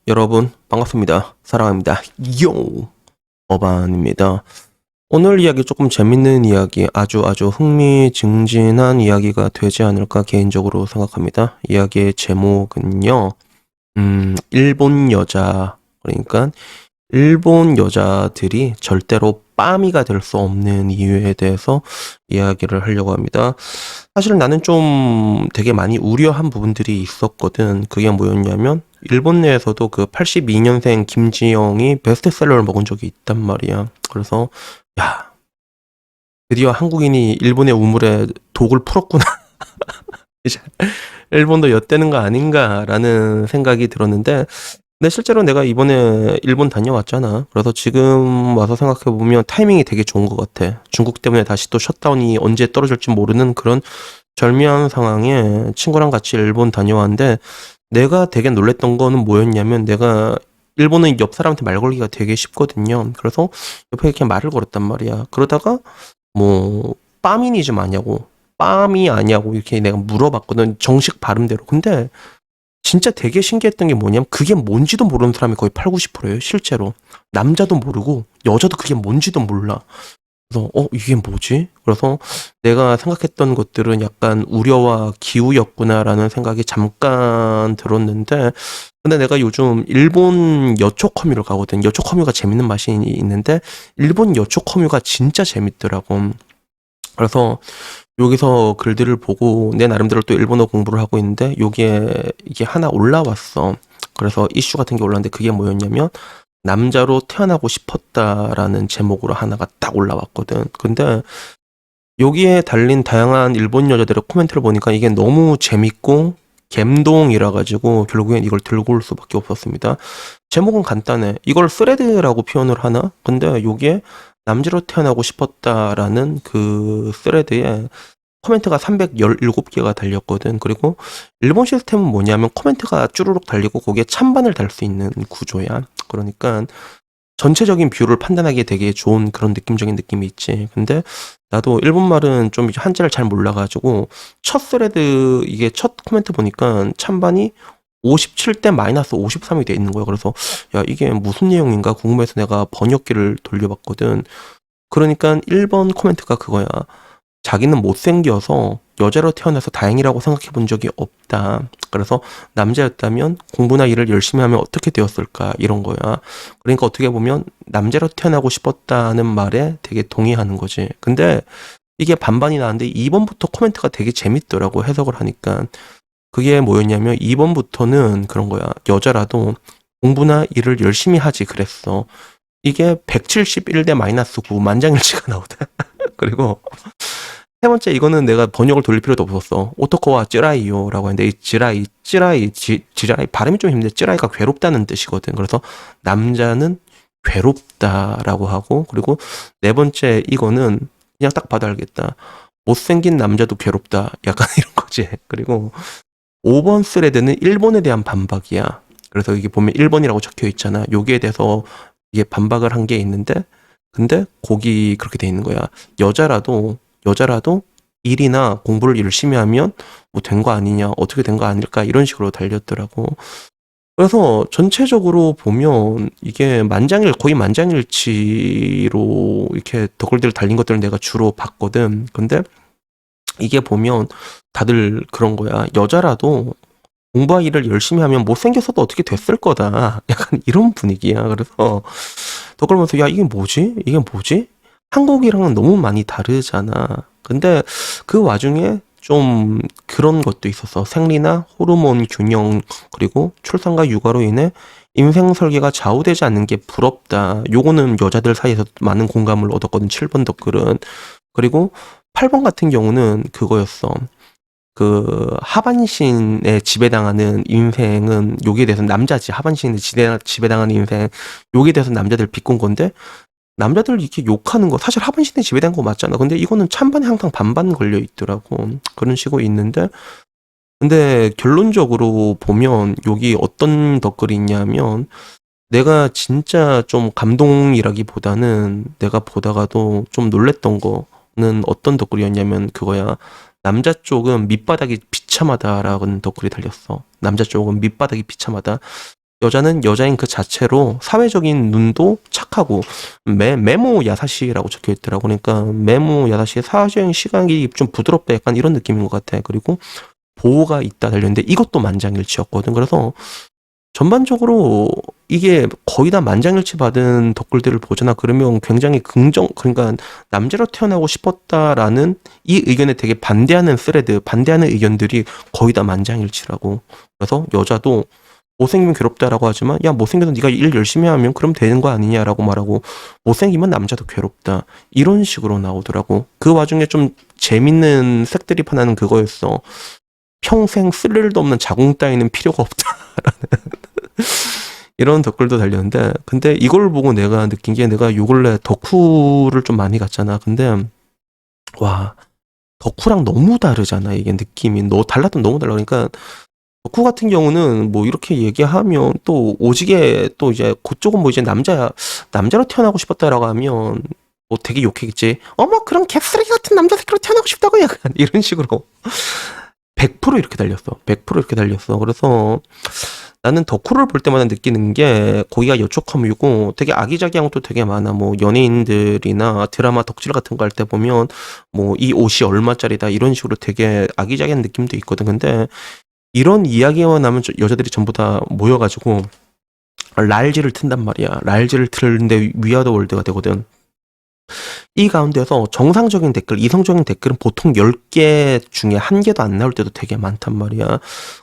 여러분, 반갑습니다. 사랑합니다. 요! 어반입니다. 오늘 이야기 조금 재밌는 이야기, 아주 흥미진진한 이야기가 되지 않을까 개인적으로 생각합니다. 이야기의 제목은요, 일본 여자, 그러니까 일본 여자들이 절대로 빠미가 될 수 없는 이유에 대해서 이야기를 하려고 합니다. 사실 나는 좀 되게 많이 우려한 부분들이 있었거든. 그게 뭐였냐면 일본 내에서도 그 82년생 김지영이 베스트셀러를 먹은 적이 있단 말이야. 그래서 야, 드디어 한국인이 일본의 우물에 독을 풀었구나. 이제 일본도 엿대는 거 아닌가라는 생각이 들었는데, 근데 실제로 내가 이번에 일본 다녀왔잖아. 그래서 지금 와서 생각해보면 타이밍이 되게 좋은 것 같아. 중국 때문에 다시 또 셧다운이 언제 떨어질지 모르는 그런 절묘한 상황에 친구랑 같이 일본 다녀왔는데, 내가 되게 놀랬던 거는 뭐였냐면, 내가 일본은 옆 사람한테 말 걸기가 되게 쉽거든요. 그래서 옆에 이렇게 말을 걸었단 말이야. 그러다가 뭐 빠미니즘 아냐고, 빰이 아냐고 이렇게 내가 물어봤거든, 정식 발음대로. 근데 진짜 되게 신기했던 게 뭐냐면 그게 뭔지도 모르는 사람이 거의 8, 90%예요. 실제로 남자도 모르고 여자도 그게 뭔지도 몰라. 그래서 이게 뭐지? 그래서 내가 생각했던 것들은 약간 우려와 기우였구나라는 생각이 잠깐 들었는데, 근데 내가 요즘 일본 여초 커뮤를 가거든. 여초 커뮤가 재밌는 맛이 있는데 일본 여초 커뮤가 진짜 재밌더라고. 그래서 여기서 글들을 보고 내 나름대로 또 일본어 공부를 하고 있는데 여기에 이게 하나 올라왔어. 그래서 이슈 같은 게 올라왔는데 그게 뭐였냐면 남자로 태어나고 싶었다라는 제목으로 하나가 딱 올라왔거든. 근데 여기에 달린 다양한 일본 여자들의 코멘트를 보니까 이게 너무 재밌고 갬동이라 가지고 결국엔 이걸 들고 올 수밖에 없었습니다. 제목은 간단해. 이걸 스레드라고 표현을 하나? 근데 여기에 남자로 태어나고 싶었다라는 그 스레드에 코멘트가 317개가 달렸거든. 그리고 일본 시스템은 뭐냐면 코멘트가 쭈루룩 달리고 거기에 찬반을 달 수 있는 구조야. 그러니까 전체적인 뷰를 판단하기에 되게 좋은 그런 느낌적인 느낌이 있지. 근데 나도 일본말은 좀 한자를 잘 몰라가지고 첫 스레드 이게 첫 코멘트 보니까 찬반이 57대 마이너스 53이 돼 있는 거야. 그래서 야, 이게 무슨 내용인가 궁금해서 내가 번역기를 돌려봤거든. 그러니까 1번 코멘트가 그거야. 자기는 못생겨서 여자로 태어나서 다행이라고 생각해 본 적이 없다. 그래서 남자였다면 공부나 일을 열심히 하면 어떻게 되었을까? 이런 거야. 그러니까 어떻게 보면 남자로 태어나고 싶었다는 말에 되게 동의하는 거지. 근데 이게 반반이 나왔는데 2번부터 코멘트가 되게 재밌더라고, 해석을 하니까. 그게 뭐였냐면 2번부터는 그런 거야. 여자라도 공부나 일을 열심히 하지 그랬어. 이게 171대 마이너스 9 만장일치가 나오대. 그리고 세 번째, 이거는 내가 번역을 돌릴 필요도 없었어. 오토코와 찌라이요라고 했는데 이 찌라이 발음이 좀 힘든데 찌라이가 괴롭다는 뜻이거든. 그래서 남자는 괴롭다라고 하고, 그리고 네 번째 이거는 그냥 딱 봐도 알겠다. 못생긴 남자도 괴롭다. 약간 이런 거지. 그리고 5번 스레드는 일본에 대한 반박이야. 그래서 이게 보면 1번이라고 적혀 있잖아. 여기에 대해서 이게 반박을 한 게 있는데, 근데 거기 그렇게 돼 있는 거야. 여자라도 일이나 공부를 열심히 하면 뭐 된 거 아니냐, 어떻게 된 거 아닐까, 이런 식으로 달렸더라고. 그래서 전체적으로 보면 이게 거의 만장일치로 이렇게 댓글들 달린 것들을 내가 주로 봤거든. 근데 이게 보면 다들 그런 거야. 여자라도 공부와 일을 열심히 하면 못생겼어도 어떻게 됐을 거다. 약간 이런 분위기야. 그래서 댓글 보면서 야, 이게 뭐지? 이게 뭐지? 한국이랑은 너무 많이 다르잖아. 근데 그 와중에 좀 그런 것도 있었어. 생리나 호르몬 균형, 그리고 출산과 육아로 인해 인생 설계가 좌우되지 않는 게 부럽다. 요거는 여자들 사이에서 많은 공감을 얻었거든, 7번 댓글은. 그리고 8번 같은 경우는 그거였어. 그 하반신에 지배당하는 인생은 여기에 대해서 남자지. 하반신에 지배당하는 인생, 여기에 대해서 남자들 비꼰 건데, 남자들 이렇게 욕하는 거 사실 하반신에 지배된 거 맞잖아. 근데 이거는 찬반에 항상 반반 걸려 있더라고. 그런 식으로 있는데, 근데 결론적으로 보면 여기 어떤 덧글이 있냐면, 내가 진짜 좀 감동이라기보다는 내가 보다가도 좀 놀랬던 거는 어떤 덧글이었냐면 그거야. 남자 쪽은 밑바닥이 비참하다라는 덧글이 달렸어. 남자 쪽은 밑바닥이 비참하다. 여자는 여자인 그 자체로 사회적인 눈도 착하고 메모 야사시라고 적혀 있더라고. 그러니까 메모 야사시의 사회적인 시각이 좀 부드럽다 약간 이런 느낌인 것 같아. 그리고 보호가 있다 달렸는데 이것도 만장일치였거든. 그래서 전반적으로 이게 거의 다 만장일치 받은 댓글들을 보잖아. 그러면 굉장히 그러니까 남자로 태어나고 싶었다라는 이 의견에 되게 반대하는 스레드, 반대하는 의견들이 거의 다 만장일치라고. 그래서 여자도 못생기면 괴롭다라고 하지만 야 못생겨서 네가 일 열심히 하면 그럼 되는 거 아니냐라고 말하고 못생기면 남자도 괴롭다 이런 식으로 나오더라고. 그 와중에 좀 재밌는 색드립 하나는 그거였어. 평생 쓸 일도 없는 자궁 따위는 필요가 없다라는 이런 댓글도 달렸는데 근데 이걸 보고 내가 느낀 게 내가 요 근래 덕후를 좀 많이 갔잖아. 근데 와 덕후랑 너무 다르잖아. 이게 느낌이 달라도 너무 달라. 그러니까 덕후 같은 경우는 뭐 이렇게 얘기하면 또 오지게 또 이제 그쪽은 뭐 이제 남자로 태어나고 싶었다라고 하면 뭐 되게 욕했겠지. 어머 그런 개쓰레기 같은 남자 새끼로 태어나고 싶다고 약간 이런 식으로 100% 이렇게 달렸어. 100% 이렇게 달렸어. 그래서 나는 덕후를 볼 때마다 느끼는 게 거기가 여초컴이고 되게 아기자기한 것도 되게 많아. 뭐 연예인들이나 드라마 덕질 같은 거 할 때 보면 뭐 이 옷이 얼마짜리다 이런 식으로 되게 아기자기한 느낌도 있거든. 근데 이런 이야기만 하면 여자들이 전부 다 모여가지고 랄지를 튼단 말이야. 랄지를 틀는데 위아더 월드가 되거든. 이 가운데서 정상적인 댓글, 이성적인 댓글은 보통 10개 중에 1개도 안 나올 때도 되게 많단 말이야.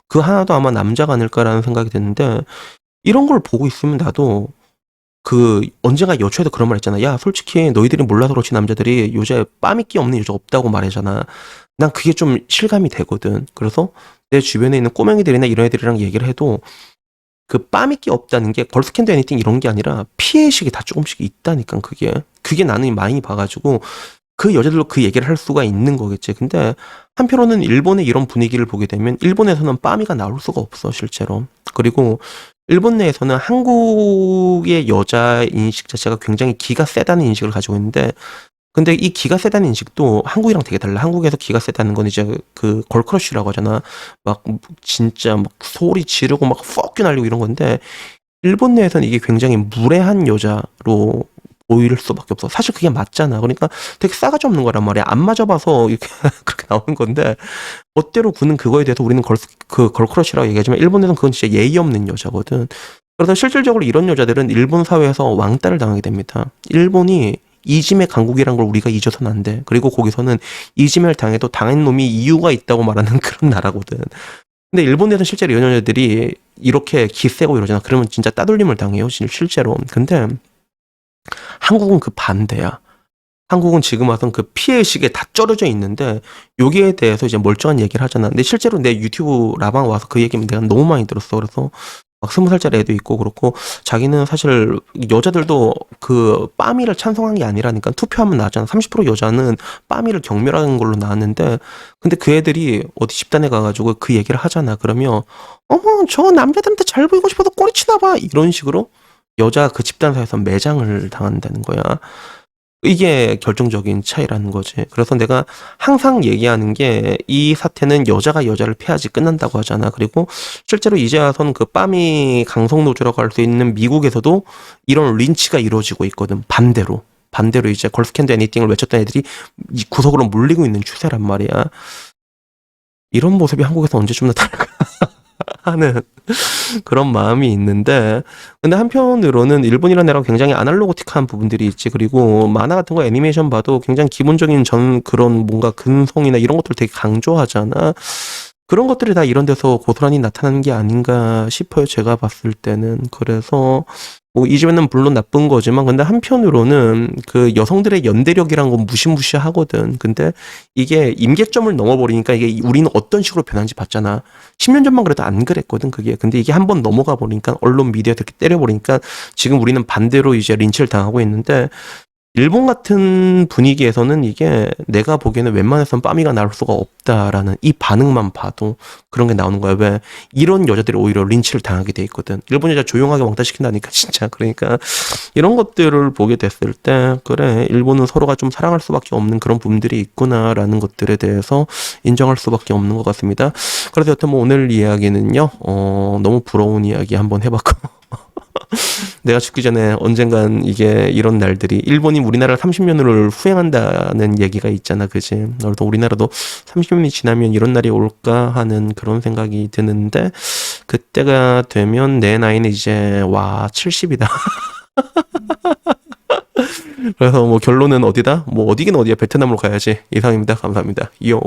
그 하나도 아마 남자가 아닐까라는 생각이 드는데 이런 걸 보고 있으면 나도 언젠가 여초에도 그런 말 했잖아. 야 솔직히 너희들이 몰라서 그렇지 남자들이 요새 빠미끼 없는 여자 없다고 말하잖아. 난 그게 좀 실감이 되거든. 그래서 내 주변에 있는 꼬맹이들이나 이런 애들이랑 얘기를 해도 그 빠미끼 없다는 게 걸스캔드 애니띵 이런 게 아니라 피해의식이 다 조금씩 있다니까. 그게 나는 많이 봐가지고 그 여자들로 그 얘기를 할 수가 있는 거겠지. 근데 한편으로는 일본의 이런 분위기를 보게 되면 일본에서는 빠미가 나올 수가 없어 실제로. 그리고 일본 내에서는 한국의 여자 인식 자체가 굉장히 기가 세다는 인식을 가지고 있는데 근데 이 기가 세다는 인식도 한국이랑 되게 달라. 한국에서 기가 세다는 건 이제 그 걸크러쉬라고 하잖아. 막 진짜 막 소리 지르고 막 퍽큐 날리고 이런 건데 일본 내에서는 이게 굉장히 무례한 여자로 보일 수밖에 없어. 사실 그게 맞잖아. 그러니까 되게 싸가지 없는 거란 말이야. 안 맞아봐서 이렇게 그렇게 나오는 건데 멋대로 구는 그거에 대해서 우리는 걸크러쉬라고 얘기하지만 일본에서는 그건 진짜 예의 없는 여자거든. 그래서 실질적으로 이런 여자들은 일본 사회에서 왕따를 당하게 됩니다. 일본이 이지메 강국이란 걸 우리가 잊어서는 안 돼. 그리고 거기서는 이지메를 당해도 당한 놈이 이유가 있다고 말하는 그런 나라거든. 근데 일본에서는 실제로 이런 여자들이 이렇게 기세고 이러잖아. 그러면 진짜 따돌림을 당해요. 실제로. 근데 한국은 그 반대야. 한국은 지금 와선 그 피해의식에 다 쩔어져 있는데 여기에 대해서 이제 멀쩡한 얘기를 하잖아. 근데 실제로 내 유튜브 라방 와서 그 얘기는 내가 너무 많이 들었어. 그래서 막 20살짜리 애도 있고 그렇고 자기는 사실 여자들도 그 빠미를 찬성한 게 아니라니까 투표하면 나잖아. 30% 여자는 빠미를 경멸하는 걸로 나왔는데 근데 그 애들이 어디 집단에 가가지고 그 얘기를 하잖아. 그러면 어머 저 남자들한테 잘 보이고 싶어서 꼬리치나 봐 이런 식으로 여자 그 집단 사이에서 매장을 당한다는 거야. 이게 결정적인 차이라는 거지. 그래서 내가 항상 얘기하는 게 이 사태는 여자가 여자를 패야지 끝난다고 하잖아. 그리고 실제로 이제 와선 그 빠미 강성노조라고 할 수 있는 미국에서도 이런 린치가 이루어지고 있거든. 반대로 이제 걸스캔드 애니띵을 외쳤던 애들이 이 구석으로 몰리고 있는 추세란 말이야. 이런 모습이 한국에서 언제쯤 나타날까 하는 그런 마음이 있는데 근데 한편으로는 일본이라는 나라가 굉장히 아날로그틱한 부분들이 있지. 그리고 만화 같은 거 애니메이션 봐도 굉장히 기본적인 그런 뭔가 근성이나 이런 것들 되게 강조하잖아. 그런 것들이 다 이런 데서 고스란히 나타나는 게 아닌가 싶어요. 제가 봤을 때는. 그래서 뭐 이 집에는 물론 나쁜 거지만 근데 한편으로는 그 여성들의 연대력이란 건 무시무시하거든. 근데 이게 임계점을 넘어버리니까 이게 우리는 어떤 식으로 변하는지 봤잖아. 10년 전만 그래도 안 그랬거든 그게. 근데 이게 한번 넘어가 버리니까 언론 미디어에 이렇게 때려버리니까 지금 우리는 반대로 이제 린치를 당하고 있는데 일본 같은 분위기에서는 이게 내가 보기에는 웬만해선 빠미가 나올 수가 없다라는 이 반응만 봐도 그런 게 나오는 거야. 왜 이런 여자들이 오히려 린치를 당하게 돼 있거든. 일본 여자 조용하게 왕따 시킨다니까 진짜. 그러니까 이런 것들을 보게 됐을 때 그래 일본은 서로가 좀 사랑할 수밖에 없는 그런 부분들이 있구나라는 것들에 대해서 인정할 수밖에 없는 것 같습니다. 그래서 여튼 뭐 오늘 이야기는요. 너무 부러운 이야기 한번 해봤고 내가 죽기 전에 언젠간 이게 이런 날들이 일본이 우리나라를 30년을 후행한다는 얘기가 있잖아, 그지? 그래도 우리나라도 30년이 지나면 이런 날이 올까 하는 그런 생각이 드는데 그때가 되면 내 나이는 이제 와 70이다. 그래서 뭐 결론은 어디다? 뭐 어디긴 어디야 베트남으로 가야지. 이상입니다. 감사합니다. 요.